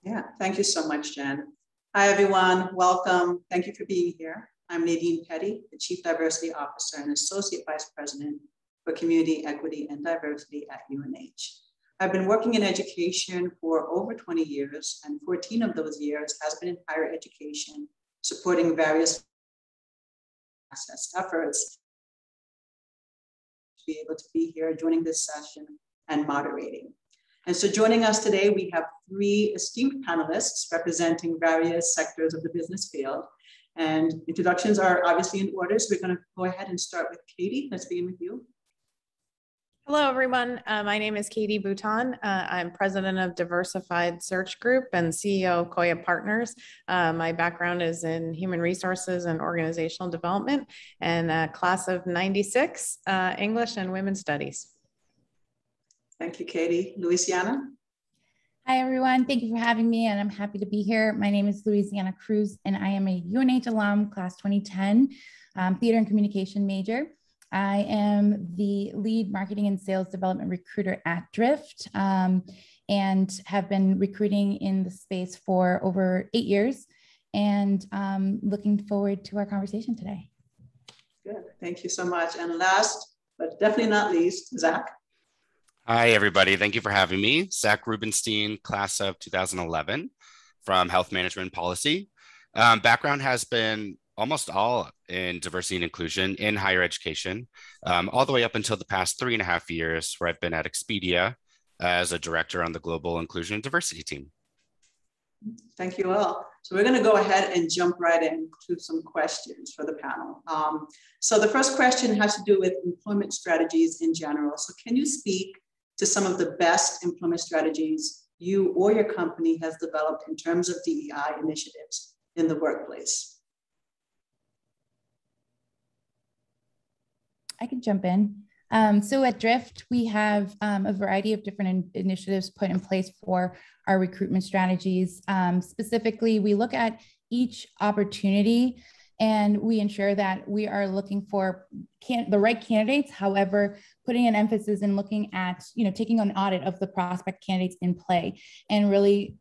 Yeah, thank you so much, Jen. Hi, everyone. Welcome. Thank you for being here. I'm Nadine Petty, the Chief Diversity Officer and Associate Vice President for Community, Equity, and Diversity at UNH. I've been working in education for over 20 years, and 14 of those years has been in higher education, supporting various access efforts to be able to be here joining this session and moderating. And so joining us today, we have three esteemed panelists representing various sectors of the business field. And introductions are obviously in order, so we're going to go ahead and start with Katie. Let's begin with you. Hello, everyone. My name is Katie Bouton. I'm president of Diversified Search Group and CEO of Koya Partners. My background is in human resources and organizational development and class of 96, English and Women's Studies. Thank you, Katie. Louisiana. Hi, everyone. Thank you for having me, and I'm happy to be here. My name is Louisiana Cruz, and I am a UNH alum, class 2010, theater and communication major. I am the lead marketing and sales development recruiter at Drift, and have been recruiting in the space for over 8 years, and looking forward to our conversation today. Good. Thank you so much. And last, but definitely not least, Zach. Hi, everybody. Thank you for having me. Zach Rubenstein, class of 2011 from Health Management Policy. Background has been almost all in diversity and inclusion in higher education, all the way up until the past 3.5 years, where I've been at Expedia as a director on the Global Inclusion and Diversity team. Thank you all. So we're going to go ahead and jump right into some questions for the panel. So the first question has to do with employment strategies in general. So can you speak to some of the best employment strategies you or your company has developed in terms of DEI initiatives in the workplace? I can jump in. So at Drift, we have a variety of different initiatives put in place for our recruitment strategies. Specifically, we look at each opportunity and we ensure that we are looking for the right candidates. However, putting an emphasis in looking at, taking an audit of the prospect candidates in play and really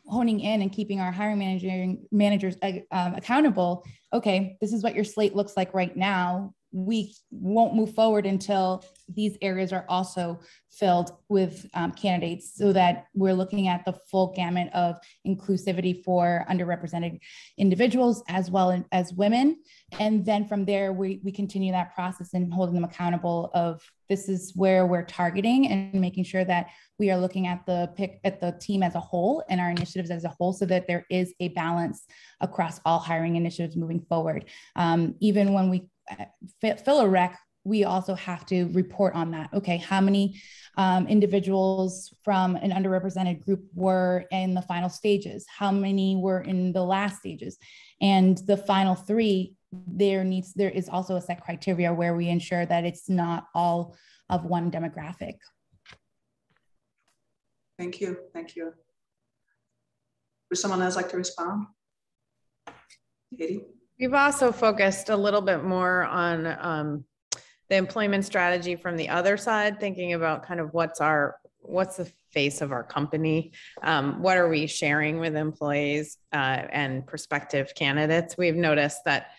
honing in and keeping our hiring managers accountable. Okay, this is what your slate looks like right now. We won't move forward until these areas are also filled with candidates, so that we're looking at the full gamut of inclusivity for underrepresented individuals as well as women. And then from there, we continue that process and holding them accountable of this is where we're targeting and making sure that we are looking at the team as a whole and our initiatives as a whole, so that there is a balance across all hiring initiatives moving forward. Even when we fill a rec, we also have to report on that. Okay, how many individuals from an underrepresented group were in the final stages? How many were in the last stages? And the final three, there is also a set criteria where we ensure that it's not all of one demographic. Thank you. Thank you. Would someone else like to respond? Katie? We've also focused a little bit more on the employment strategy from the other side, thinking about kind of what's the face of our company, what are we sharing with employees and prospective candidates. We've noticed that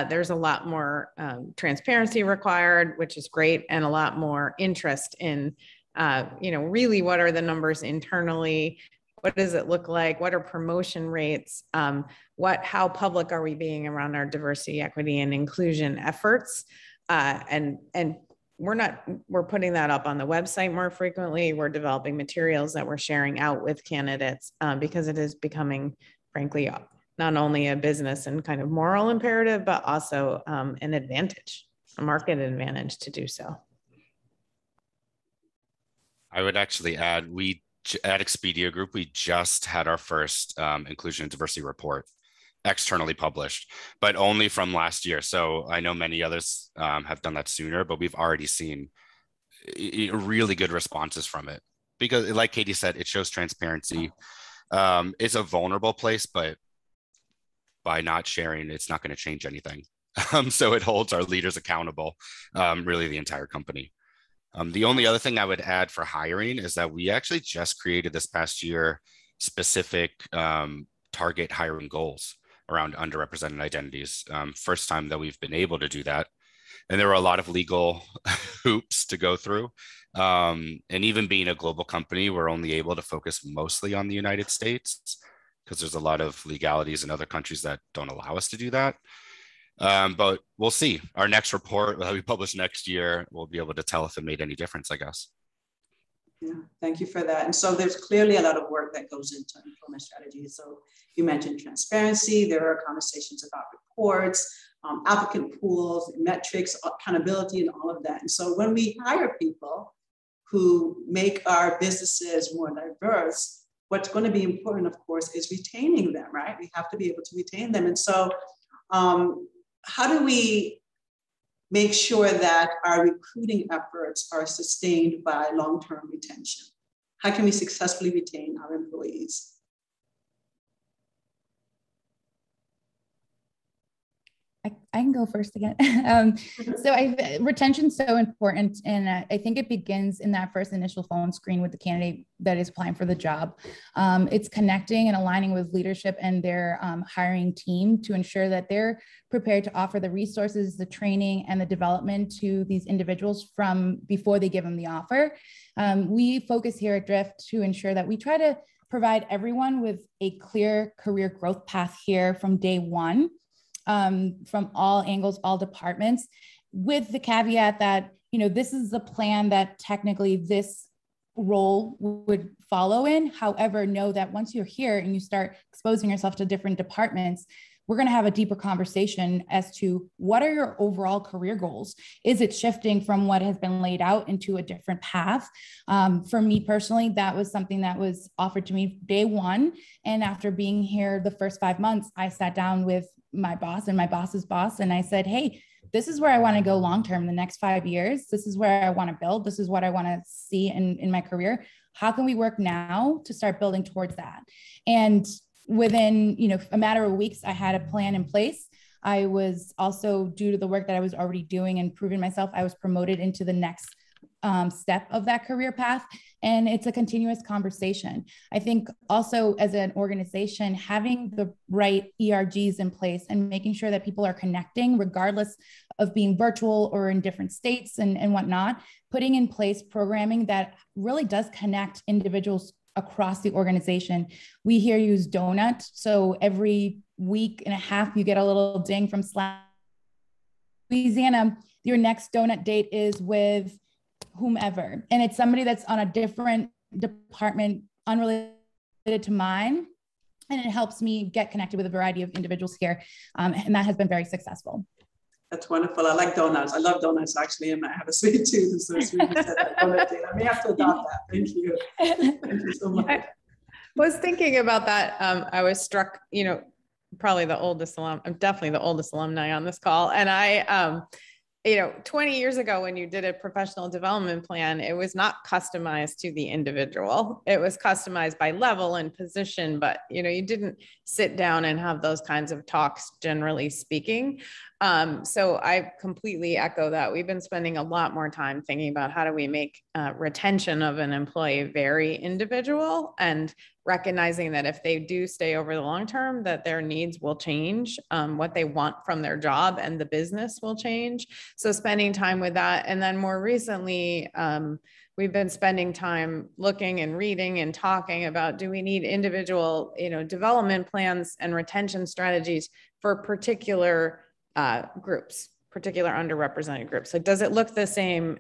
there's a lot more transparency required, which is great, and a lot more interest in, really what are the numbers internally. What does it look like? What are promotion rates? How public are we being around our diversity, equity, and inclusion efforts? And we're putting that up on the website more frequently. We're developing materials that we're sharing out with candidates because it is becoming, frankly, not only a business and kind of moral imperative, but also an advantage, a market advantage to do so. I would actually add, at Expedia Group, we just had our first inclusion and diversity report externally published, but only from last year. So I know many others have done that sooner, but we've already seen really good responses from it. Because like Katie said, it shows transparency. It's a vulnerable place, but by not sharing, it's not going to change anything. So it holds our leaders accountable, really the entire company. The only other thing I would add for hiring is that we actually just created this past year specific target hiring goals around underrepresented identities. First time that we've been able to do that. And there were a lot of legal hoops to go through. And even being a global company, we're only able to focus mostly on the United States because there's a lot of legalities in other countries that don't allow us to do that. But we'll see. Our next report that we publish next year, we'll be able to tell if it made any difference, I guess. Yeah, thank you for that. And so there's clearly a lot of work that goes into employment strategies. So you mentioned transparency. There are conversations about reports, applicant pools, metrics, accountability, and all of that. And so when we hire people who make our businesses more diverse, what's going to be important, of course, is retaining them, right? We have to be able to retain them. And so how do we make sure that our recruiting efforts are sustained by long-term retention? How can we successfully retain our employees? I can go first again. Retention is so important. And I think it begins in that first initial phone screen with the candidate that is applying for the job. It's connecting and aligning with leadership and their hiring team to ensure that they're prepared to offer the resources, the training, and the development to these individuals from before they give them the offer. We focus here at Drift to ensure that we try to provide everyone with a clear career growth path here from day one. From all angles, all departments, with the caveat that, this is the plan that technically this role would follow in. However, know that once you're here and you start exposing yourself to different departments, we're going to have a deeper conversation as to what are your overall career goals? Is it shifting from what has been laid out into a different path? For me personally, that was something that was offered to me day one. And after being here the first 5 months, I sat down with my boss and my boss's boss. And I said, hey, this is where I want to go long-term, the next 5 years. This is where I want to build. This is what I want to see in my career. How can we work now to start building towards that? And within, a matter of weeks, I had a plan in place. I was also, due to the work that I was already doing and proving myself, I was promoted into the next step of that career path. And it's a continuous conversation. I think also as an organization, having the right ERGs in place and making sure that people are connecting regardless of being virtual or in different states and whatnot, putting in place programming that really does connect individuals across the organization. We here use Donut. So every week and a half, you get a little ding from Slack. Louisiana, your next donut date is with whomever. And it's somebody that's on a different department, unrelated to mine. And it helps me get connected with a variety of individuals here. And that has been very successful. That's wonderful. I like donuts. I love donuts actually, and I have a sweet tooth. So it's really said that donut date. I may have to adopt that. Thank you. Thank you so much. I was thinking about that. I was struck, probably the oldest I'm definitely the oldest alumni on this call. And I, 20 years ago, when you did a professional development plan, it was not customized to the individual. It was customized by level and position, but you didn't sit down and have those kinds of talks, generally speaking. So I completely echo that. We've been spending a lot more time thinking about how do we make retention of an employee very individual, and recognizing that if they do stay over the long term, that their needs will change, what they want from their job and the business will change. So spending time with that. And then more recently, we've been spending time looking and reading and talking about, do we need individual, development plans and retention strategies for particular groups, particular underrepresented groups? Like, does it look the same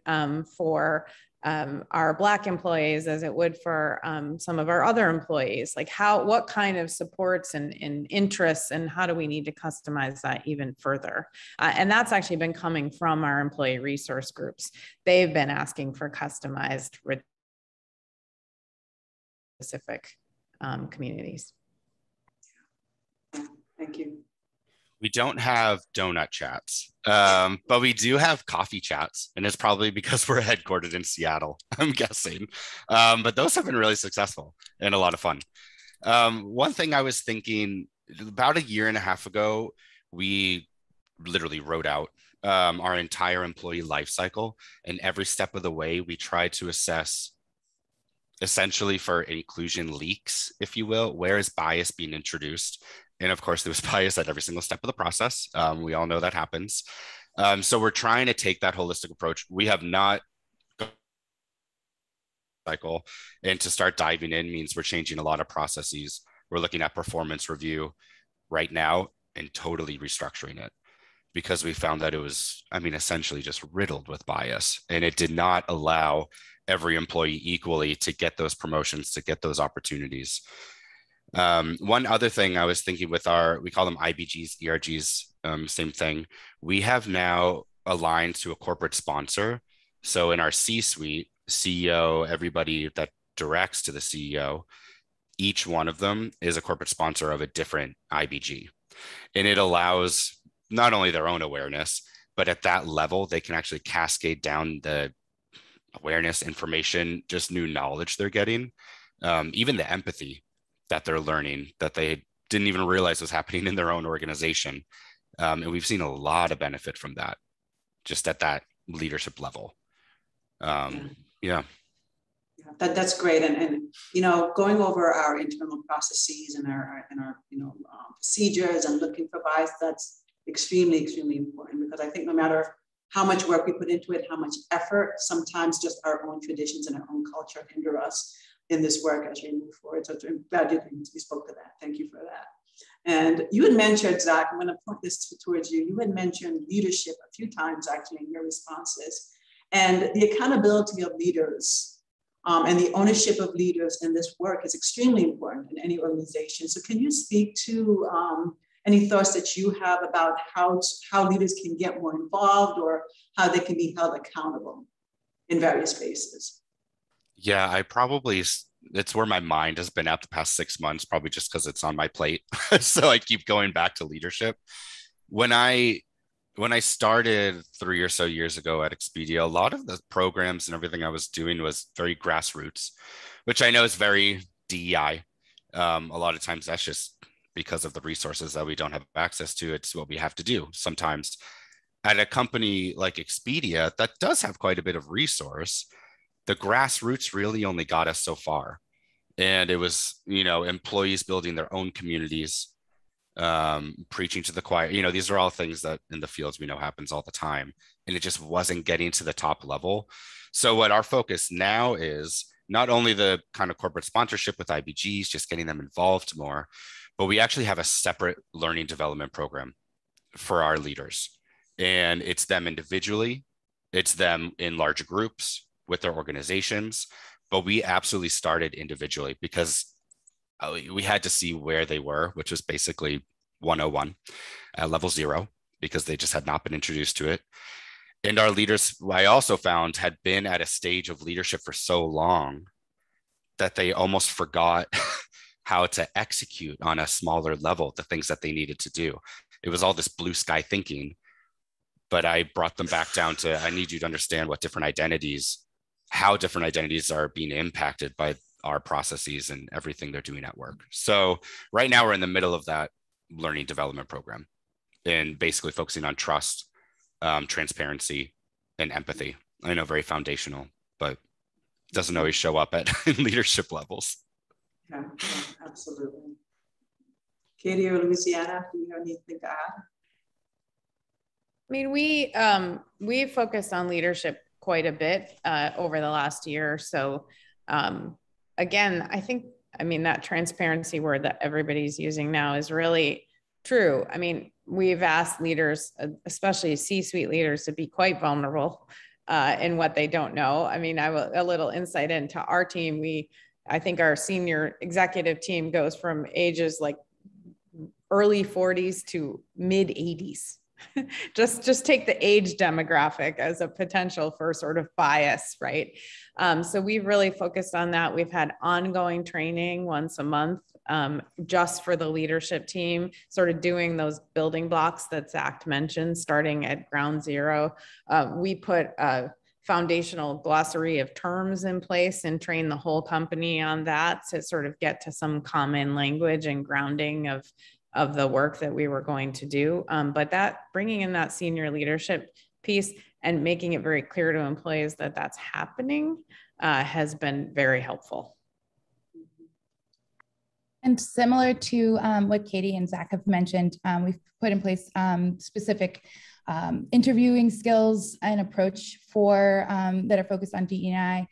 for our Black employees as it would for some of our other employees? Like what kind of supports and interests, and how do we need to customize that even further? And that's actually been coming from our employee resource groups. They've been asking for customized specific communities. Thank you. We don't have donut chats, but we do have coffee chats, and it's probably because we're headquartered in Seattle, I'm guessing. But those have been really successful and a lot of fun. One thing I was thinking, about a year and a half ago, we literally wrote out our entire employee life cycle, and every step of the way, we tried to assess essentially for inclusion leaks, if you will. Where is bias being introduced? And of course, there was bias at every single step of the process. We all know that happens. So we're trying to take that holistic approach. We have not cycle, and to start diving in means we're changing a lot of processes. We're looking at performance review right now and totally restructuring it, because we found that it was, I mean, essentially just riddled with bias, and it did not allow every employee equally to get those promotions, to get those opportunities. One other thing I was thinking with we call them IBGs, ERGs, same thing. We have now aligned to a corporate sponsor. So in our C-suite, CEO, everybody that directs to the CEO, each one of them is a corporate sponsor of a different IBG. And it allows not only their own awareness, but at that level, they can actually cascade down the awareness, information, just new knowledge they're getting, even the empathy that they're learning that they didn't even realize was happening in their own organization. And we've seen a lot of benefit from that, just at that leadership level. Yeah. That's great. And going over our internal processes and our procedures and looking for bias, that's extremely, extremely important, because I think no matter how much work we put into it, how much effort, sometimes just our own traditions and our own culture hinder us in this work as we move forward. So I'm glad you spoke to that. Thank you for that. And you had mentioned, Zach, I'm going to point this towards you. You had mentioned leadership a few times actually in your responses, and the accountability of leaders and the ownership of leaders in this work is extremely important in any organization. So can you speak to any thoughts that you have about how leaders can get more involved, or how they can be held accountable in various spaces? Yeah, it's where my mind has been at the past 6 months, probably just because it's on my plate. So I keep going back to leadership. When I started 3 or so years ago at Expedia, a lot of the programs and everything I was doing was very grassroots, which I know is very DEI. A lot of times that's just because of the resources that we don't have access to. It's what we have to do. Sometimes at a company like Expedia that does have quite a bit of resource, the grassroots really only got us so far. And it was, employees building their own communities, preaching to the choir. These are all things that in the fields we know happens all the time. And it just wasn't getting to the top level. So what our focus now is not only the kind of corporate sponsorship with IBGs, just getting them involved more, but we actually have a separate learning development program for our leaders. And it's them individually, it's them in larger groups with their organizations, but we absolutely started individually because we had to see where they were, which was basically 101 at level 0, because they just had not been introduced to it. And our leaders, I also found, had been at a stage of leadership for so long that they almost forgot how to execute on a smaller level the things that they needed to do. It was all this blue sky thinking, but I brought them back down to, I need you to understand how different identities are being impacted by our processes and everything they're doing at work. So right now we're in the middle of that learning development program and basically focusing on trust, transparency, and empathy. I know, very foundational, but doesn't always show up at leadership levels. Yeah, absolutely. Katie or Louisiana, do you have anything to add? I mean, we focused on leadership quite a bit over the last year or so. Again, that transparency word that everybody's using now is really true. I mean, we've asked leaders, especially C-suite leaders, to be quite vulnerable in what they don't know. I mean, a little insight into our team. I think our senior executive team goes from ages like early 40s to mid 80s. just take the age demographic as a potential for sort of bias, right? So we've really focused on that. We've had ongoing training once a month, just for the leadership team, sort of doing those building blocks that Zach mentioned, starting at ground zero. We put a foundational glossary of terms in place and train the whole company on that to sort of get to some common language and grounding of the work that we were going to do. But that bringing in that senior leadership piece, and making it very clear to employees that that's happening has been very helpful. And similar to what Katie and Zach have mentioned, we've put in place specific interviewing skills and approach for that are focused on DEI.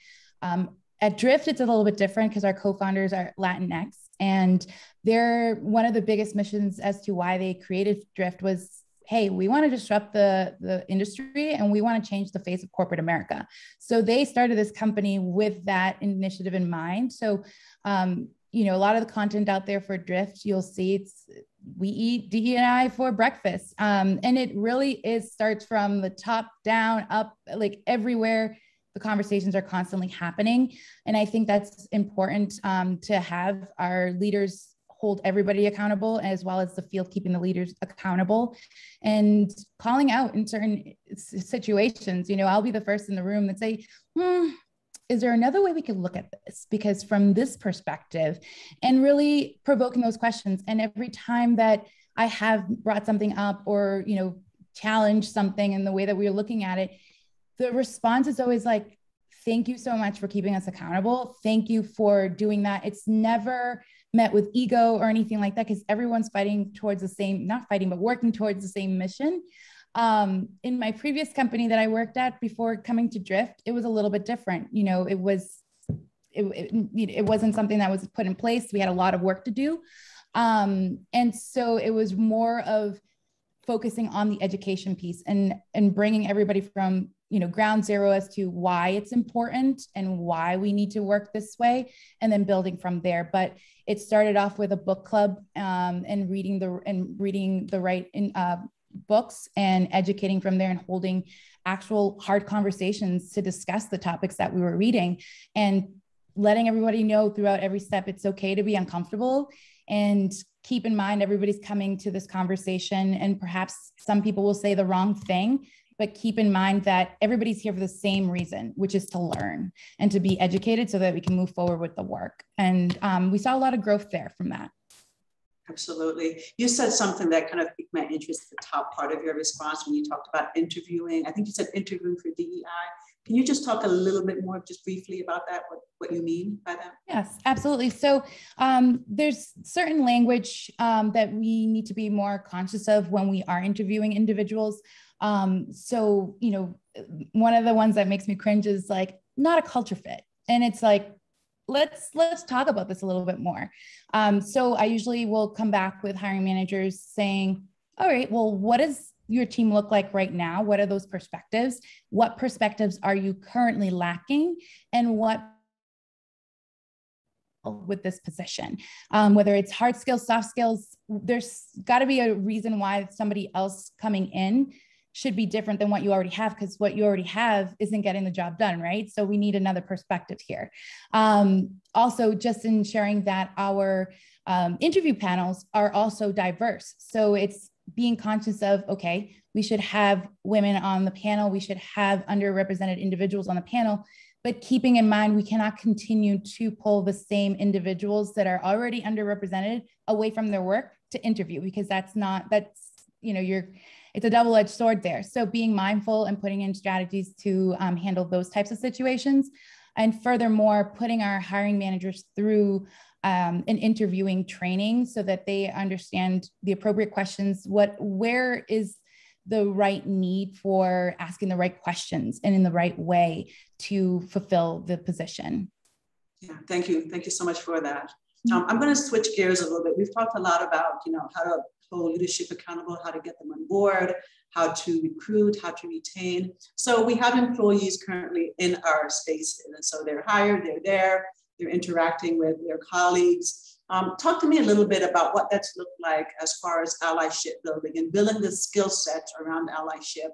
At Drift, it's a little bit different because our co-founders are Latinx, and they're one of the biggest missions as to why they created Drift was, hey, we want to disrupt the industry and we want to change the face of corporate America. So they started this company with that initiative in mind. So, you know, a lot of the content out there for Drift, you'll see we eat DEI for breakfast. And it really starts from the top down, up, like everywhere. The conversations are constantly happening. And I think that's important to have our leaders hold everybody accountable, as well as the field keeping the leaders accountable and calling out in certain situations. You know, I'll be the first in the room that say, is there another way we could look at this? Because from this perspective, and really provoking those questions. And every time that I have brought something up or, you know, challenged something in the way that we are looking at it, the response is always like, thank you so much for keeping us accountable. Thank you for doing that. It's never met with ego or anything like that, because everyone's fighting towards the same, not fighting, but working towards the same mission. In my previous company that I worked at before coming to Drift, it was a little bit different. You know, it wasn't something that was put in place. We had a lot of work to do. And so it was more of focusing on the education piece and bringing everybody from, you know, ground zero as to why it's important and why we need to work this way, and then building from there. But it started off with a book club and reading the right books and educating from there and holding actual hard conversations to discuss the topics that we were reading and letting everybody know throughout every step it's okay to be uncomfortable. And keep in mind, everybody's coming to this conversation and perhaps some people will say the wrong thing, but keep in mind that everybody's here for the same reason, which is to learn and to be educated so that we can move forward with the work. And we saw a lot of growth there from that. Absolutely. You said something that kind of piqued my interest at the top part of your response when you talked about interviewing. I think you said interviewing for DEI. Can you just talk a little bit more, just briefly about that, what you mean by that? Yes, absolutely. So there's certain language that we need to be more conscious of when we are interviewing individuals. So, you know, one of the ones that makes me cringe is like, not a culture fit. And it's like, let's talk about this a little bit more. So I usually will come back with hiring managers saying, all right, well, what does your team look like right now? What are those perspectives? What perspectives are you currently lacking? And what with this position, whether it's hard skills, soft skills, there's got to be a reason why somebody else coming in should be different than what you already have, because what you already have isn't getting the job done, right? So we need another perspective here. Also, just ensuring that our interview panels are also diverse. So it's being conscious of, okay, we should have women on the panel, we should have underrepresented individuals on the panel, but keeping in mind, we cannot continue to pull the same individuals that are already underrepresented away from their work to interview, because you know, it's a double-edged sword there. So being mindful and putting in strategies to handle those types of situations. And furthermore, putting our hiring managers through an interviewing training so that they understand the appropriate questions, where is the right need for asking the right questions and in the right way to fulfill the position. Yeah, thank you. Thank you so much for that. I'm going to switch gears a little bit. We've talked a lot about, you know, how to hold leadership accountable, how to get them on board, how to recruit, how to retain. So we have employees currently in our spaces. And so they're hired, they're there, they're interacting with their colleagues. Talk to me a little bit about what that's looked like as far as allyship building and building the skill sets around allyship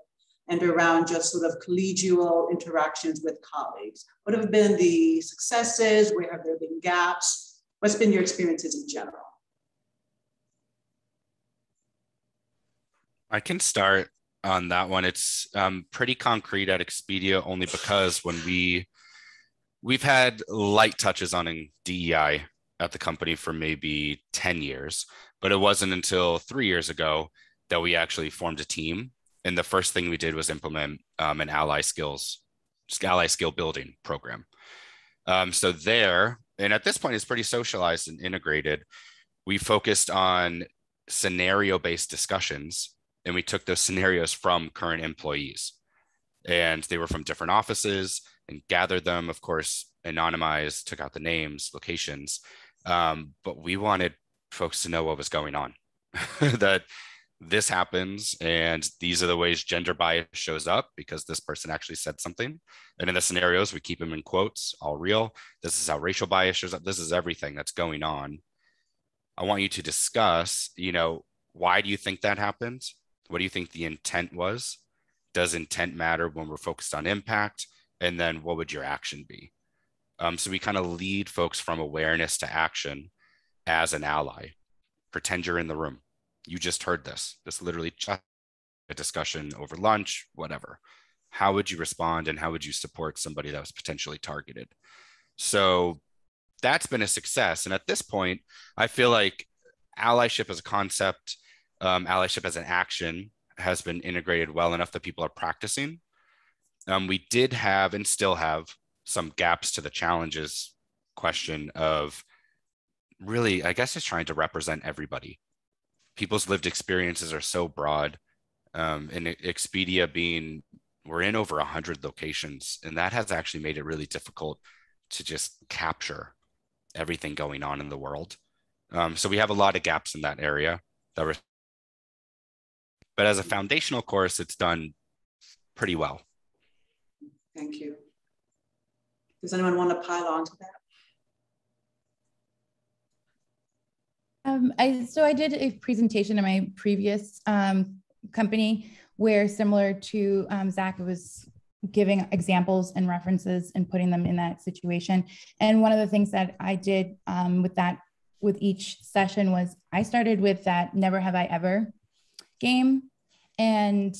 and around just sort of collegial interactions with colleagues. What have been the successes? Where have there been gaps? What's been your experiences in general? I can start on that one. It's pretty concrete at Expedia only because when we've had light touches on DEI at the company for maybe 10 years, but it wasn't until 3 years ago that we actually formed a team And the first thing we did was implement an ally skill building program. So there, and at this point it's pretty socialized and integrated. We focused on scenario-based discussions, and we took those scenarios from current employees, and they were from different offices, and gathered them, of course, anonymized, took out the names, locations. But we wanted folks to know what was going on, that this happens, and these are the ways gender bias shows up because this person actually said something. And in the scenarios, we keep them in quotes, all real. This is how racial bias shows up. This is everything that's going on. I want you to discuss, why do you think that happened? What do you think the intent was? Does intent matter when we're focused on impact? And then what would your action be? So we kind of lead folks from awareness to action as an ally. Pretend you're in the room. You just heard this. This literally just a discussion over lunch, whatever. How would you respond, and how would you support somebody that was potentially targeted? So that's been a success. And at this point, I feel like allyship as a concept, allyship as an action has been integrated well enough that people are practicing. We did have and still have some gaps to the challenges question of really, I guess, just trying to represent everybody. People's lived experiences are so broad. And Expedia being, we're in over 100 locations, and that has actually made it really difficult to just capture everything going on in the world. So we have a lot of gaps in that area. But as a foundational course, it's done pretty well. Thank you. Does anyone want to pile on to that? So I did a presentation in my previous company where, similar to Zach, was giving examples and references and putting them in that situation. And one of the things that I did with each session was I started with that never have I ever game. And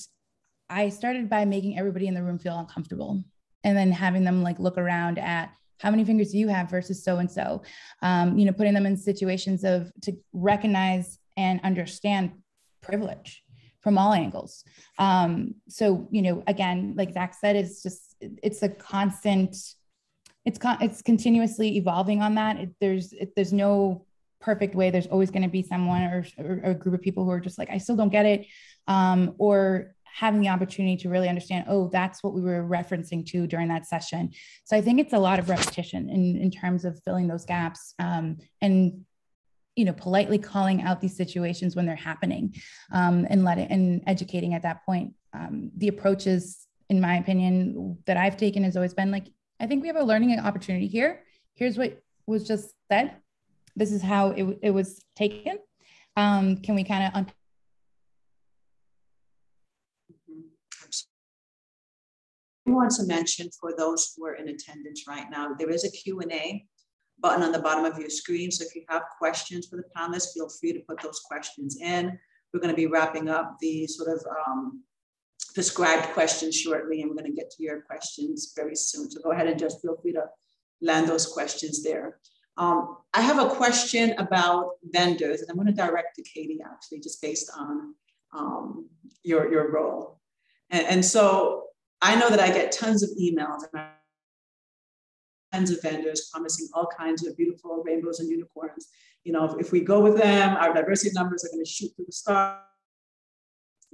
I started by making everybody in the room feel uncomfortable, and then having them look around at how many fingers do you have versus so-and-so, putting them in situations to recognize and understand privilege from all angles. So, again, like Zach said, it's a constant, it's continuously evolving on that. There's no perfect way. There's always going to be someone or a group of people who are just like, I still don't get it. Or having the opportunity to really understand, oh, that's what we were referencing to during that session. So I think it's a lot of repetition in terms of filling those gaps, and politely calling out these situations when they're happening, and educating at that point. The approaches, in my opinion, that I've taken has always been I think we have a learning opportunity here. Here's what was just said. This is how it was taken. Can we kind of I want to mention, for those who are in attendance right now, there is a Q&A button on the bottom of your screen. So if you have questions for the panelists, feel free to put those questions in. We're going to be wrapping up the sort of prescribed questions shortly, and we're going to get to your questions very soon. So go ahead and just feel free to land those questions there. I have a question about vendors, and I'm going to direct to Katie, actually, just based on your role. And so I know that I get tons of emails and tons of vendors promising all kinds of beautiful rainbows and unicorns. If we go with them, our diversity numbers are going to shoot through the stars.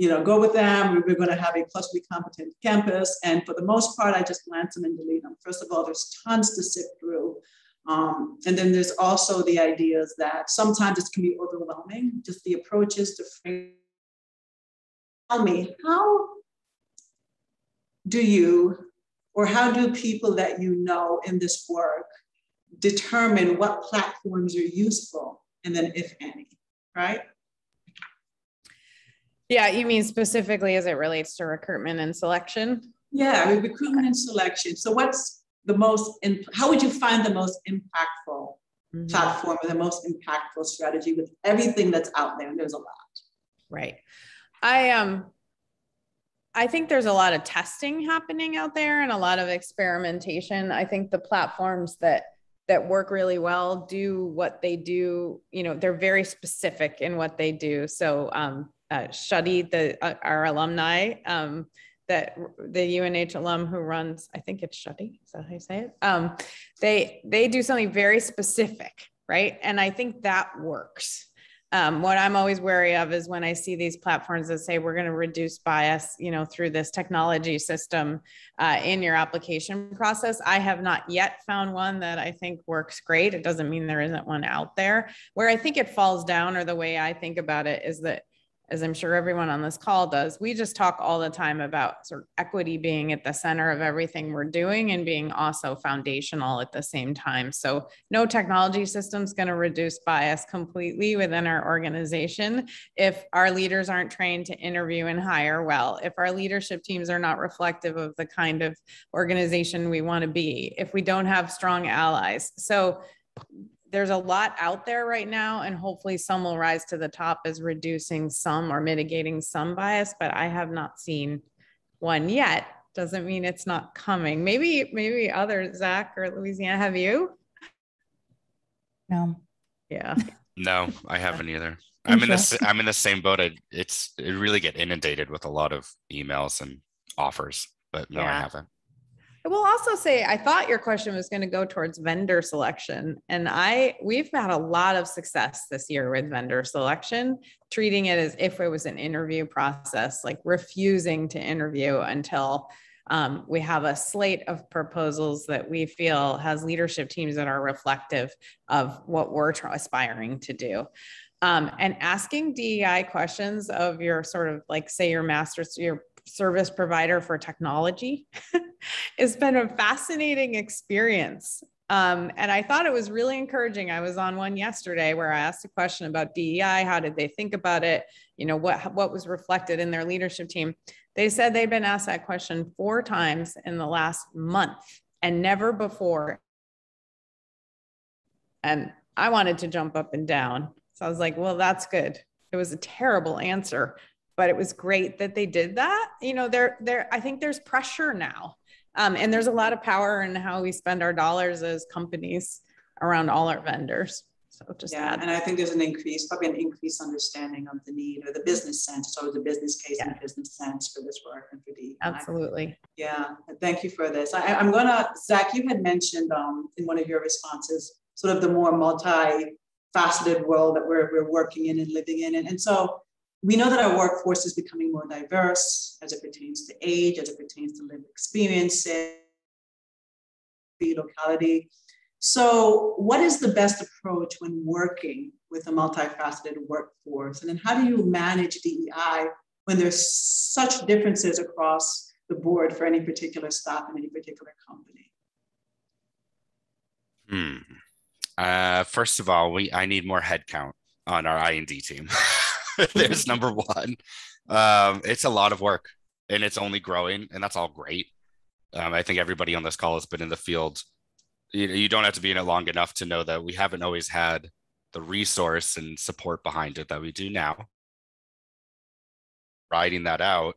Go with them. We're going to have a clusterly competent campus. And for the most part, I just glance them and delete them. First of all, there's tons to sift through. And then there's also the ideas that sometimes it can be overwhelming, just the approaches to frame. Tell me, how do people that in this work determine what platforms are useful, and then if any, right? Yeah, you mean specifically as it relates to recruitment and selection? Yeah, recruitment and selection. So how would you find the most impactful platform or the most impactful strategy with everything that's out there? And there's a lot. Right. I think there's a lot of testing happening out there and a lot of experimentation. I think the platforms that work really well do what they do. They're very specific in what they do. So Shuddy, our alumni, that the UNH alum who runs, I think it's Shuddy, is that how you say it? They do something very specific, right? And I think that works. What I'm always wary of is when I see these platforms that say we're going to reduce bias, through this technology system in your application process. I have not yet found one that I think works great. It doesn't mean there isn't one out there. Where I think it falls down, or the way I think about it, is that, as I'm sure everyone on this call does, we just talk all the time about sort of equity being at the center of everything we're doing and being also foundational at the same time. So no technology system is going to reduce bias completely within our organization if our leaders aren't trained to interview and hire well, if our leadership teams are not reflective of the kind of organization we want to be, if we don't have strong allies. So there's a lot out there right now, and hopefully some will rise to the top as reducing some or mitigating some bias, but I have not seen one yet. Doesn't mean it's not coming. Maybe others, Zach or Louisiana, have you? No. Yeah. No, I haven't either. I'm in the same boat. It really get inundated with a lot of emails and offers, but no, I haven't. I will also say, I thought your question was going to go towards vendor selection. And we've had a lot of success this year with vendor selection, treating it as if it was an interview process, like refusing to interview until we have a slate of proposals that we feel has leadership teams that are reflective of what we're aspiring to do. And asking DEI questions of your sort of like, say, your service provider for technology it's been a fascinating experience. And I thought it was really encouraging. I was on one yesterday where I asked a question about DEI. How did they think about it? What was reflected in their leadership team? They said they'd been asked that question 4 times in the last month and never before. And I wanted to jump up and down. So I was like, well, that's good. It was a terrible answer, but it was great that they did that. I think there's pressure now. And there's a lot of power in how we spend our dollars as companies around all our vendors. So just and I think there's probably an increased understanding of the need or the business sense. So the business case and business sense for this work and for DEI. Absolutely. Yeah, thank you for this. I'm gonna, Zach, you had mentioned in one of your responses, sort of the more multi-faceted world that we're working in and living in. And so we know that our workforce is becoming more diverse as it pertains to age, as it pertains to lived experiences, locality. So what is the best approach when working with a multifaceted workforce? And then how do you manage DEI when there's such differences across the board for any particular staff in any particular company? First of all, I need more headcount on our I&D team. There's number one. It's a lot of work and it's only growing, and that's all great. I think everybody on this call has been in the field. You don't have to be in it long enough to know that we haven't always had the resource and support behind it that we do now. Riding that out.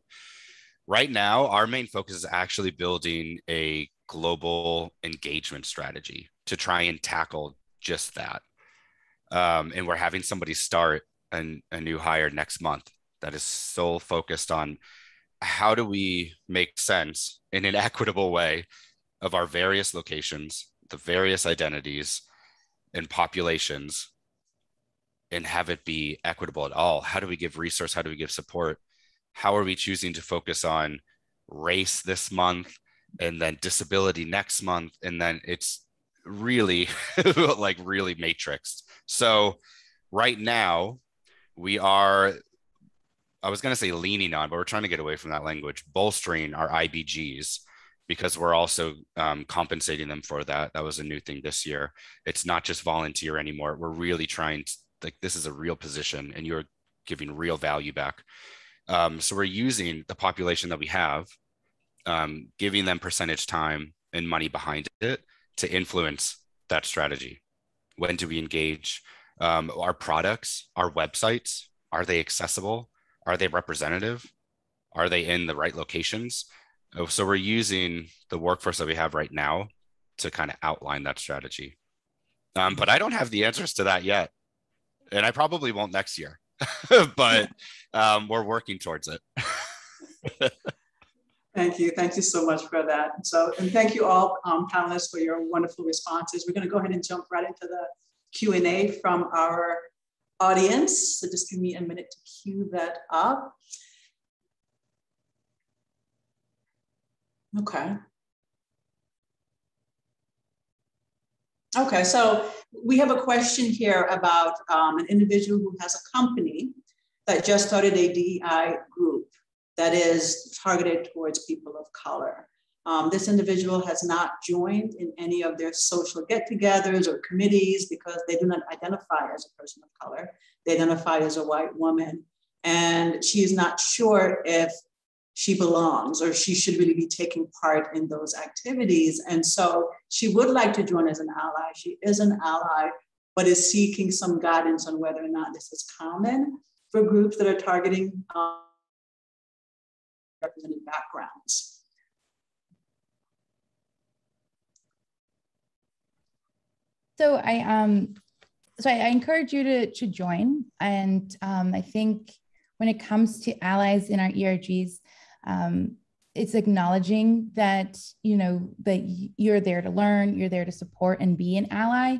Right now, our main focus is actually building a global engagement strategy to try and tackle just that. And we're having somebody start a new hire next month that is so focused on how do we make sense in an equitable way of our various locations, the various identities and populations, and have it be equitable at all. How do we give resource? How do we give support? How are we choosing to focus on race this month and then disability next month? And then it's really like really matrixed. So right now we are, I was going to say leaning on, but we're trying to get away from that language, bolstering our IBGs, because we're also compensating them for that. That was a new thing this year. It's not just volunteer anymore. We're really trying to, like, this is a real position and you're giving real value back. So we're using the population that we have, giving them percentage time and money behind it to influence that strategy. When do we engage? Our products, our websites, are they accessible? Are they representative? Are they in the right locations? So we're using the workforce that we have right now to kind of outline that strategy. But I don't have the answers to that yet. And I probably won't next year. but we're working towards it. Thank you. Thank you so much for that. And thank you all panelists for your wonderful responses. We're going to go ahead and jump right into the Q&A from our audience. So just give me a minute to cue that up. Okay. Okay, so we have a question here about an individual who has a company that just started a DEI group that is targeted towards people of color. This individual has not joined in any of their social get-togethers or committees because they do not identify as a person of color. They identify as a white woman, and she is not sure if she belongs or she should really be taking part in those activities. And so she would like to join as an ally. She is an ally, but is seeking some guidance on whether or not this is common for groups that are targeting represented backgrounds. So I encourage you to join. And I think when it comes to allies in our ERGs, it's acknowledging that, that you're there to learn, you're there to support and be an ally.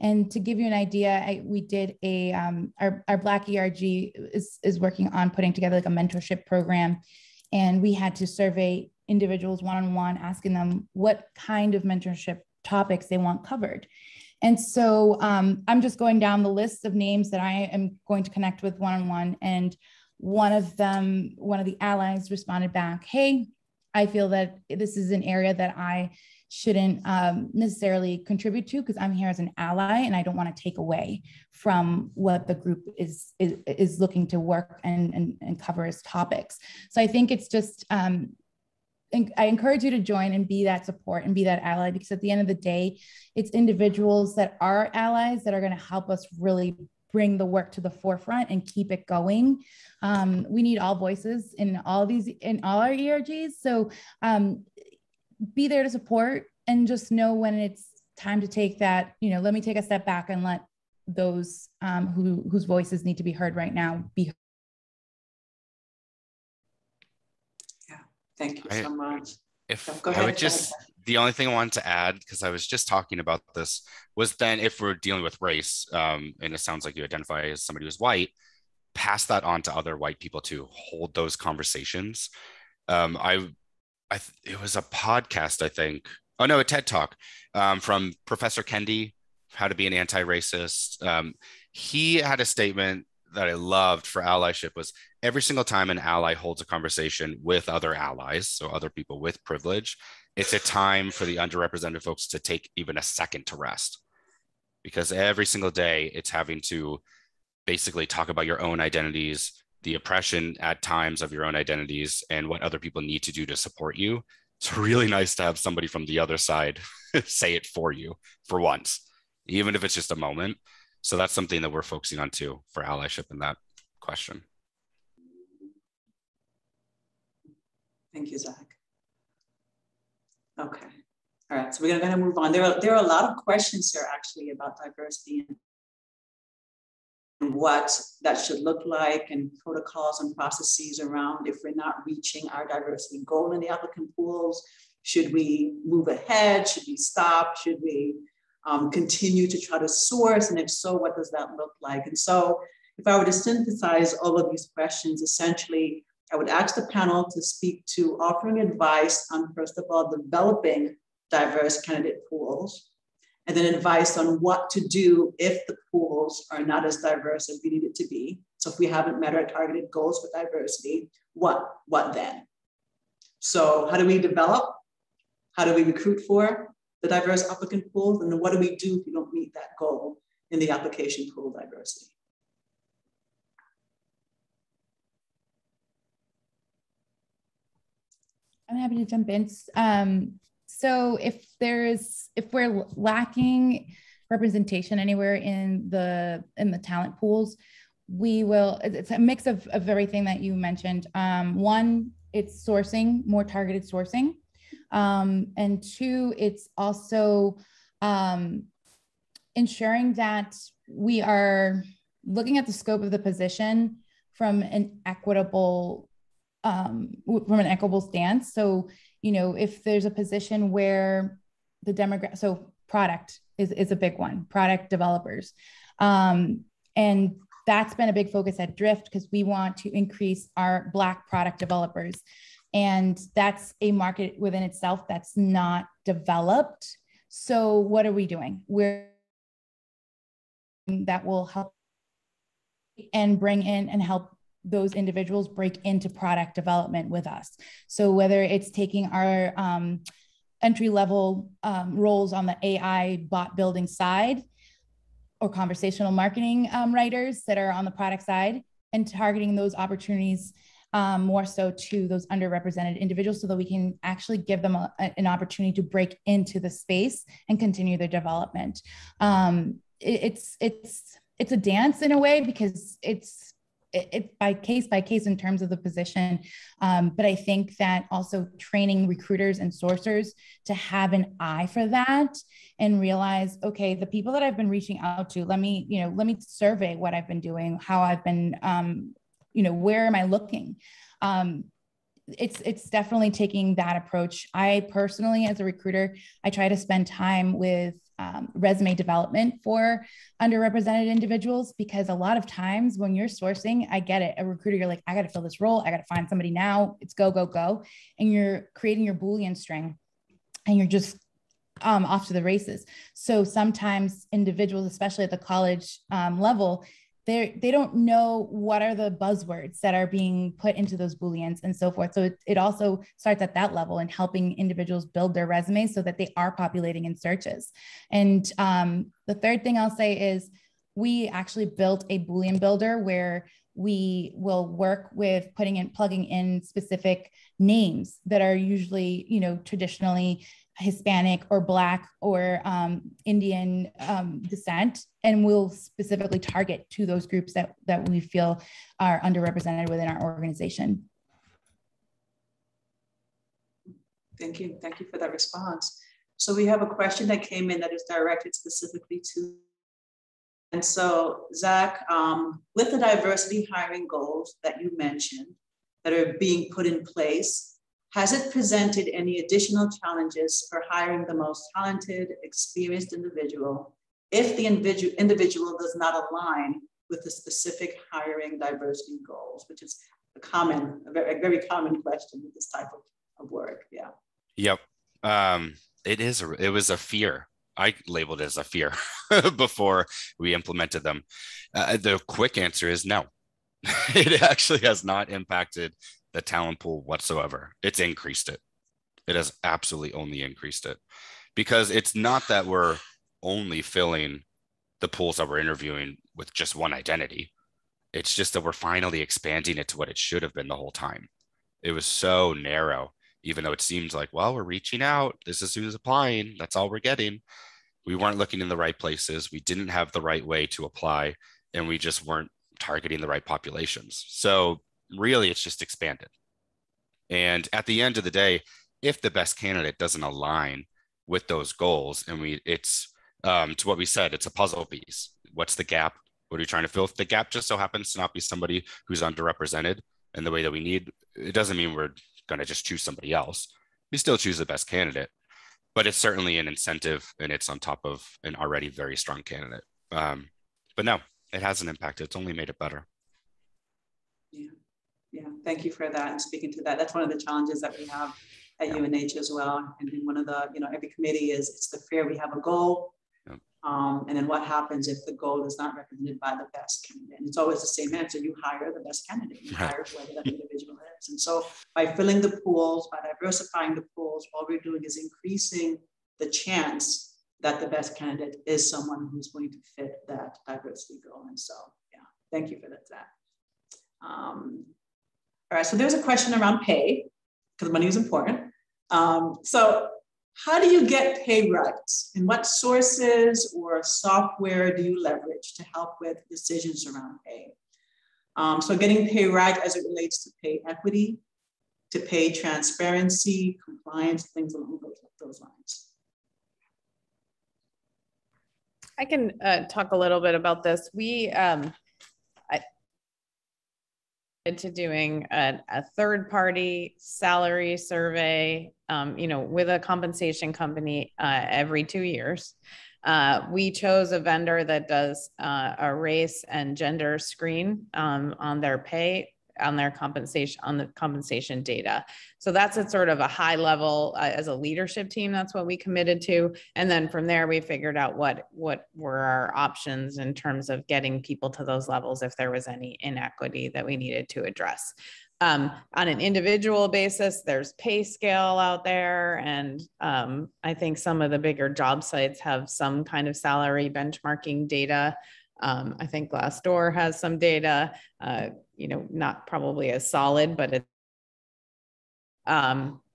And to give you an idea, we did our Black ERG is working on putting together like a mentorship program. And we had to survey individuals one-on-one, asking them what kind of mentorship topics they want covered. And so I'm just going down the list of names that I am going to connect with one-on-one. And one of the allies responded back, hey, I feel that this is an area that I shouldn't necessarily contribute to because I'm here as an ally and I don't want to take away from what the group is looking to work and cover as topics. So I think it's just, I encourage you to join and be that support and be that ally, because at the end of the day, it's individuals that are allies that are going to help us really bring the work to the forefront and keep it going. We need all voices in all our ERGs. So be there to support and just know when it's time to take that, let me take a step back and let those whose voices need to be heard right now be heard. Yeah, thank you so much. The only thing I wanted to add, because I was just talking about this, was then if we're dealing with race, and it sounds like you identify as somebody who's white, pass that on to other white people to hold those conversations. It was a podcast, I think. Oh no, a TED Talk from Professor Kendi, How to Be an Anti-Racist. He had a statement that I loved for allyship was every single time an ally holds a conversation with other allies, so other people with privilege, it's a time for the underrepresented folks to take even a second to rest. Because every single day it's having to basically talk about your own identities, the oppression at times of your own identities, and what other people need to do to support you. It's really nice to have somebody from the other side say it for you for once, even if it's just a moment. So that's something that we're focusing on too for allyship in that question. Thank you, Zach. Okay. All right. So we're going to move on. There are a lot of questions here actually about diversity and what that should look like and protocols and processes around if we're not reaching our diversity goal in the applicant pools. Should we move ahead? Should we stop? Should we continue to try to source? And if so, what does that look like? And so if I were to synthesize all of these questions, essentially, I would ask the panel to speak to offering advice on, first of all, developing diverse candidate pools, and then advice on what to do if the pools are not as diverse as we need it to be. So if we haven't met our targeted goals for diversity, what then? So how do we develop? How do we recruit for the diverse applicant pools? And then what do we do if we don't meet that goal in the application pool diversity? I'm happy to jump in. So if we're lacking representation anywhere in the talent pools, it's a mix of everything that you mentioned. One, it's sourcing, more targeted sourcing. And two, it's also ensuring that we are looking at the scope of the position from an equitable stance. So, you know, if there's a position where the demographic, so product is a big one, product developers. And that's been a big focus at Drift because we want to increase our Black product developers. And that's a market within itself that's not developed. So what are we doing? That will help and bring in and help those individuals break into product development with us. So whether it's taking our entry-level roles on the AI bot building side or conversational marketing writers that are on the product side and targeting those opportunities more so to those underrepresented individuals so that we can actually give them an opportunity to break into the space and continue their development. It's a dance in a way because it's by case in terms of the position. But I think that also training recruiters and sourcers to have an eye for that and realize, okay, the people that I've been reaching out to, let me survey what I've been doing, how I've been, where am I looking? It's definitely taking that approach. I personally, as a recruiter, I try to spend time with resume development for underrepresented individuals, because a lot of times when you're sourcing, I get it, a recruiter, you're like, I got to fill this role. I got to find somebody now. It's go, go, go. And you're creating your Boolean string and you're just off to the races. So sometimes individuals, especially at the college level, they don't know what are the buzzwords that are being put into those Booleans and so forth. So it also starts at that level and helping individuals build their resumes so that they are populating in searches. And the third thing I'll say is we actually built a Boolean builder where we will work with plugging in specific names that are usually, traditionally Hispanic or Black or Indian descent, and we'll specifically target to those groups that we feel are underrepresented within our organization. Thank you for that response. So we have a question that came in that is directed specifically to, and so Zach, with the diversity hiring goals that you mentioned that are being put in place, has it presented any additional challenges for hiring the most talented, experienced individual if the individual does not align with the specific hiring diversity goals, which is a very common question with this type of work? Yeah. Yep. It was a fear. I labeled it as a fear before we implemented them. The quick answer is no. It actually has not impacted the talent pool whatsoever. It's increased it. It has absolutely only increased it, because it's not that we're only filling the pools that we're interviewing with just one identity. It's just that we're finally expanding it to what it should have been the whole time. It was so narrow, even though it seems like, well, we're reaching out. This is who's applying. That's all we're getting. We weren't looking in the right places. We didn't have the right way to apply, and we just weren't targeting the right populations. So really, it's just expanded. And at the end of the day, if the best candidate doesn't align with those goals, and it's to what we said, it's a puzzle piece. What's the gap? What are you trying to fill? If the gap just so happens to not be somebody who's underrepresented in the way that we need, it doesn't mean we're going to just choose somebody else. We still choose the best candidate, but it's certainly an incentive, and it's on top of an already very strong candidate. But no, it hasn't impacted. It's only made it better. Yeah, thank you for that. And speaking to that, that's one of the challenges that we have at UNH as well. And then one of the, every committee it's the fear we have a goal. Yep. And then what happens if the goal is not represented by the best candidate? And it's always the same answer. You hire the best candidate. You hire whoever that individual is. And so by filling the pools, by diversifying the pools, all we're doing is increasing the chance that the best candidate is someone who's going to fit that diversity goal. And so, yeah, thank you for that, Zach. All right, so there's a question around pay, because money is important. So how do you get pay rights? And what sources or software do you leverage to help with decisions around pay? So getting pay right as it relates to pay equity, to pay transparency, compliance, things along those lines. I can talk a little bit about this. to doing a third-party salary survey, with a compensation company every 2 years. We chose a vendor that does a race and gender screen on their pay, on their compensation, on the compensation data. So that's at sort of a high level as a leadership team. That's what we committed to. And then from there, we figured out what were our options in terms of getting people to those levels if there was any inequity that we needed to address. On an individual basis, there's pay scale out there. And I think some of the bigger job sites have some kind of salary benchmarking data. I think Glassdoor has some data, not probably as solid, but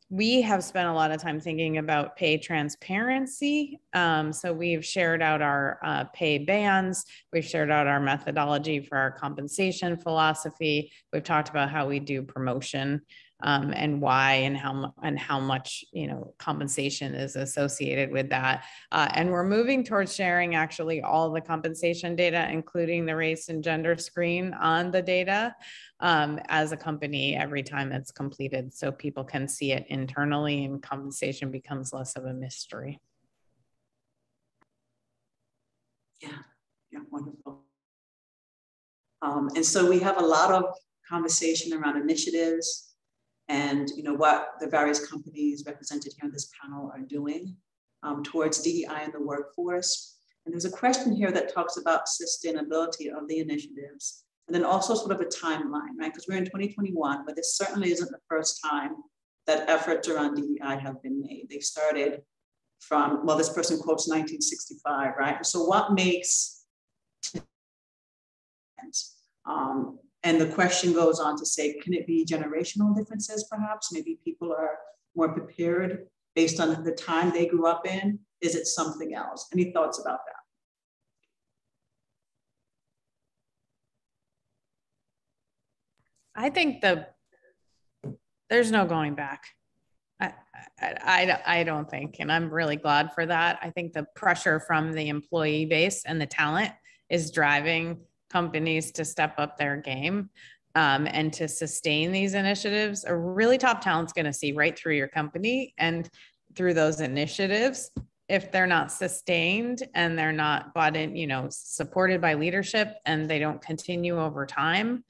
we have spent a lot of time thinking about pay transparency. So we've shared out our pay bands. We've shared out our methodology for our compensation philosophy. We've talked about how we do promotion and why and how much compensation is associated with that. And we're moving towards sharing actually all the compensation data, including the race and gender screen on the data as a company every time it's completed, so people can see it internally and compensation becomes less of a mystery. Yeah, wonderful. And so we have a lot of conversation around initiatives and what the various companies represented here on this panel are doing towards DEI in the workforce. And there's a question here that talks about sustainability of the initiatives, and then also sort of a timeline, right? Because we're in 2021, but this certainly isn't the first time that efforts around DEI have been made. They started from, well, this person quotes 1965, right? So what makes and the question goes on to say, can it be generational differences perhaps? Maybe people are more prepared based on the time they grew up in. Is it something else? Any thoughts about that? I think there's no going back. I don't think, and I'm really glad for that. I think the pressure from the employee base and the talent is driving companies to step up their game and to sustain these initiatives. A really top talent's going to see right through your company and through those initiatives. If they're not sustained and they're not bought in, supported by leadership, and they don't continue over time.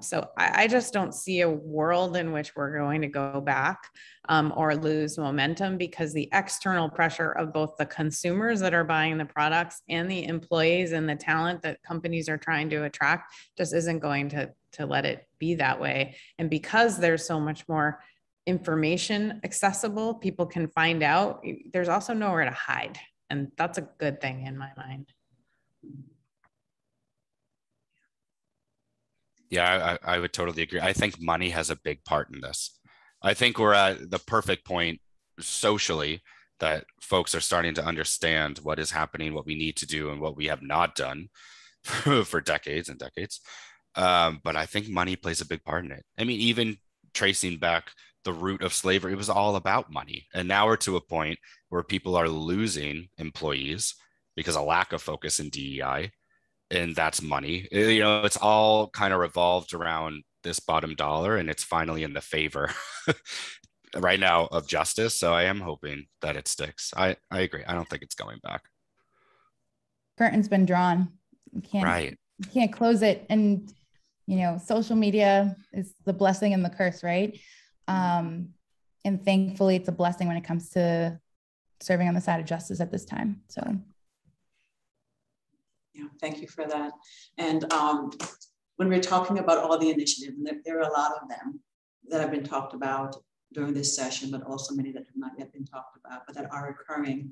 So I just don't see a world in which we're going to go back or lose momentum, because the external pressure of both the consumers that are buying the products and the employees and the talent that companies are trying to attract just isn't going to let it be that way. And because there's so much more information accessible, people can find out, there's also nowhere to hide. And that's a good thing in my mind. Yeah, I would totally agree. I think money has a big part in this. I think we're at the perfect point socially that folks are starting to understand what is happening, what we need to do, and what we have not done for decades and decades. But I think money plays a big part in it. I mean, even tracing back the root of slavery, it was all about money. And now we're to a point where people are losing employees because of lack of focus in DEI. And that's money. It's all kind of revolved around this bottom dollar, and it's finally in the favor right now of justice. So I am hoping that it sticks. I agree. I don't think it's going back. Curtain's been drawn. You can't close it. And, social media is the blessing and the curse, right? And thankfully it's a blessing when it comes to serving on the side of justice at this time. So. Yeah, thank you for that. And when we're talking about all the initiatives, and there are a lot of them that have been talked about during this session, but also many that have not yet been talked about, but that are occurring.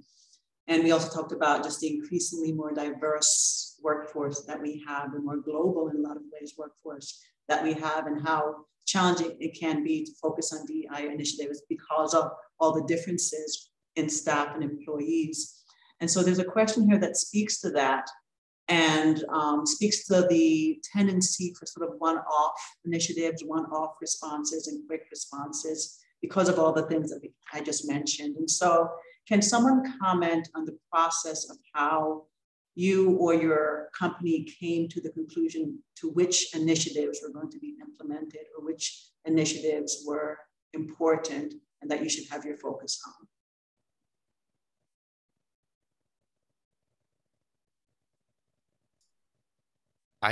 And we also talked about just the increasingly more diverse workforce that we have, and more global in a lot of ways workforce that we have, and how challenging it can be to focus on DEI initiatives because of all the differences in staff and employees. And so there's a question here that speaks to that, and speaks to the tendency for sort of one-off initiatives, one-off responses and quick responses because of all the things that I just mentioned. And so can someone comment on the process of how you or your company came to the conclusion to which initiatives were going to be implemented or which initiatives were important and that you should have your focus on? I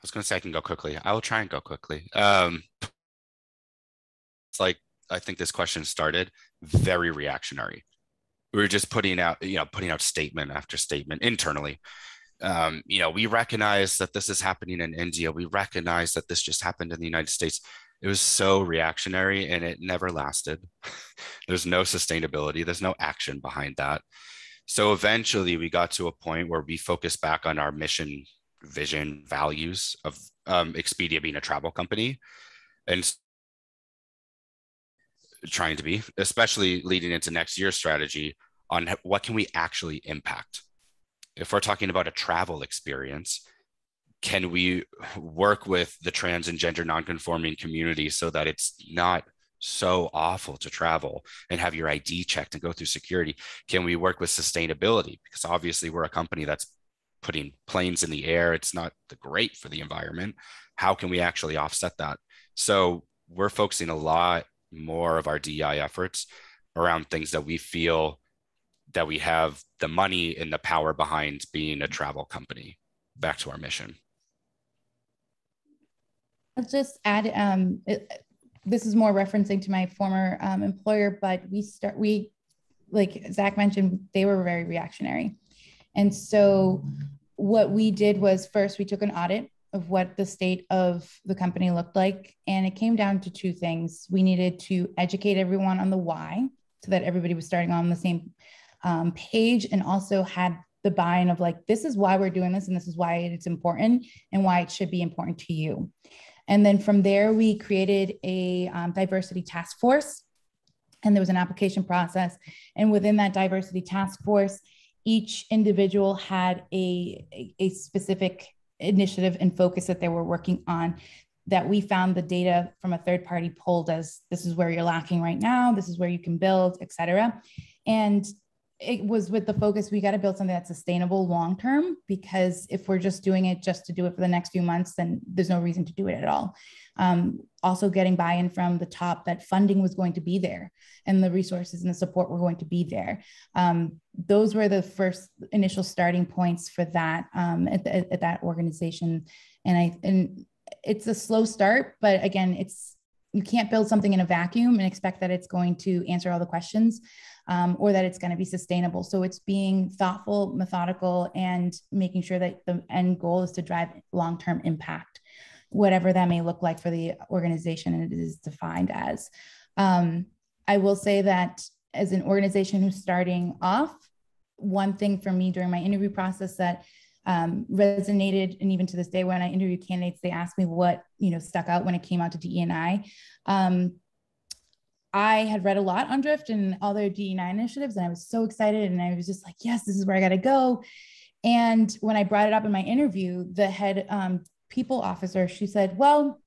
was going to say I can go quickly. I will try and go quickly. It's like, I think this question started very reactionary. We were just putting out statement after statement internally. We recognize that this is happening in India. We recognize that this just happened in the United States. It was so reactionary and it never lasted. There's no sustainability. There's no action behind that. So eventually we got to a point where we focused back on our mission, vision, values of Expedia being a travel company, and trying to be, especially leading into next year's strategy on what can we actually impact. If we're talking about a travel experience, can we work with the trans and gender nonconforming community so that it's not so awful to travel and have your ID checked and go through security? Can we work with sustainability? Because obviously we're a company that's putting planes in the air. It's not great for the environment. How can we actually offset that? So we're focusing a lot more of our DEI efforts around things that we feel that we have the money and the power behind being a travel company. Back to our mission. I'll just add, this is more referencing to my former employer, but we, like Zach mentioned, they were very reactionary. And so what we did was, first we took an audit of what the state of the company looked like. And it came down to two things. We needed to educate everyone on the why, so that everybody was starting on the same page, and also had the buy-in of like, this is why we're doing this, and this is why it's important and why it should be important to you. And then from there, we created a diversity task force, and there was an application process. And within that diversity task force, each individual had a specific initiative and focus that they were working on, that we found the data from a third party pulled as, this is where you're lacking right now, this is where you can build, et cetera. And it was with the focus, we got to build something that's sustainable long-term, because if we're just doing it just to do it for the next few months, then there's no reason to do it at all. Also getting buy-in from the top that funding was going to be there and the resources and the support were going to be there. Those were the first initial starting points for that at that organization. And it's a slow start, but again, you can't build something in a vacuum and expect that it's going to answer all the questions. Or that it's going to be sustainable. So it's being thoughtful, methodical, and making sure that the end goal is to drive long-term impact, whatever that may look like for the organization and it is defined as. I will say that as an organization who's starting off, one thing for me during my interview process that resonated, and even to this day when I interview candidates, they ask me what stuck out when it came out to DE&I. I had read a lot on Drift and all their DE&I initiatives, and I was so excited, and I was just like, yes, this is where I got to go. And when I brought it up in my interview, the head people officer, she said, well,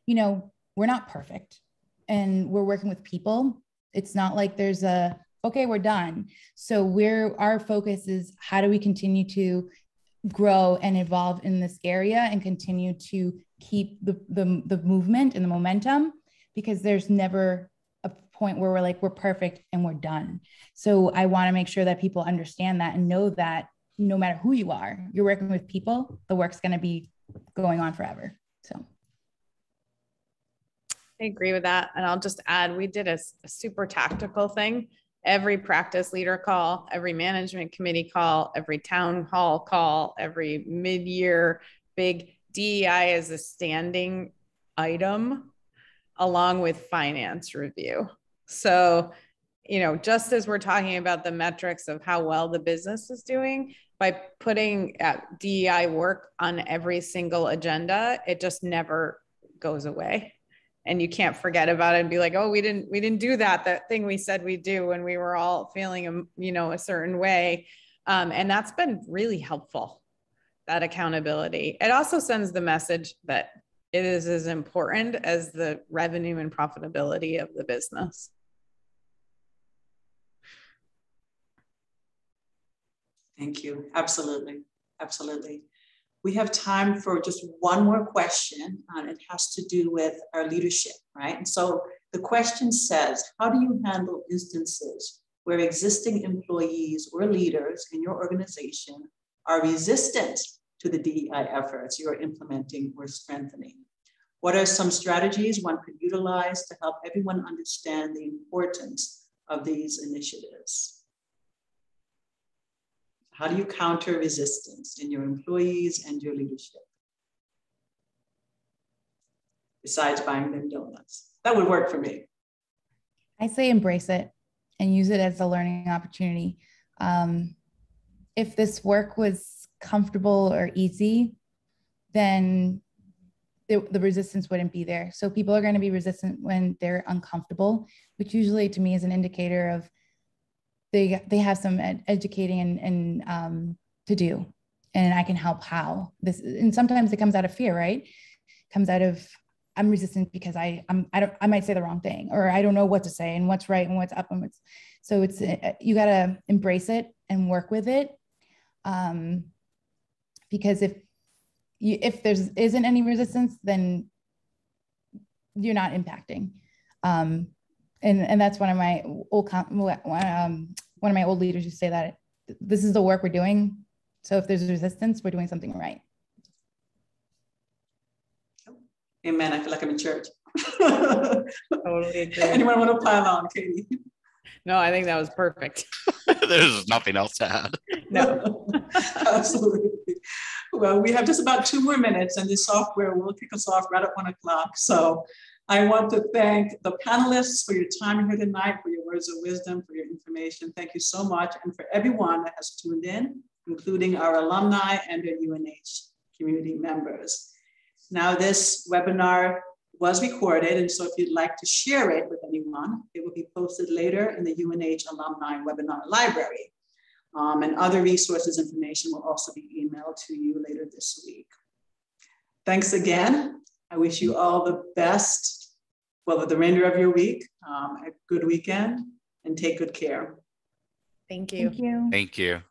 we're not perfect, and we're working with people. It's not like there's okay, we're done. So our focus is, how do we continue to grow and evolve in this area and continue to keep the movement and the momentum, because there's never a point where we're like, we're perfect and we're done. So I want to make sure that people understand that and know that no matter who you are, you're working with people, the work's going to be going on forever. So I agree with that. And I'll just add, we did a super tactical thing. Every practice leader call, every management committee call, every town hall call, every mid-year big DEI is a standing item along with finance review. So, just as we're talking about the metrics of how well the business is doing, by putting DEI work on every single agenda, it just never goes away. And you can't forget about it and be like, oh, we didn't do that thing we said we'd do when we were all feeling, a certain way. And that's been really helpful, that accountability. It also sends the message that it is as important as the revenue and profitability of the business. Thank you. Absolutely. Absolutely. We have time for just one more question. It has to do with our leadership, right? And so the question says, how do you handle instances where existing employees or leaders in your organization are resistant to the DEI efforts you're implementing or strengthening? What are some strategies one could utilize to help everyone understand the importance of these initiatives? How do you counter resistance in your employees and your leadership? Besides buying them donuts. That would work for me. I say embrace it and use it as a learning opportunity. If this work was comfortable or easy, then the resistance wouldn't be there. So people are going to be resistant when they're uncomfortable, which usually to me is an indicator of they have some educating and to do, and I can help how this. And sometimes it comes out of fear, right? It comes out of I'm resistant because I might say the wrong thing, or I don't know what to say and what's right and what's up and what's. So it's you got to embrace it and work with it, because if there isn't any resistance, then you're not impacting. And that's one of my old leaders who say that this is the work we're doing. So if there's resistance, we're doing something right. Amen. I feel like I'm in church. Totally agree. Anyone want to pile on, Katie? No, I think that was perfect. There's nothing else to add. No. Absolutely. Well, we have just about 2 more minutes, and this software will kick us off right at 1 o'clock. So I want to thank the panelists for your time here tonight, for your words of wisdom, for your information. Thank you so much. And for everyone that has tuned in, including our alumni and our UNH community members. Now, this webinar was recorded, and so if you'd like to share it with anyone, it will be posted later in the UNH Alumni Webinar Library. And other resources information will also be emailed to you later this week. Thanks again. I wish you all the best, well, with the remainder of your week, a good weekend, and take good care. Thank you. Thank you. Thank you.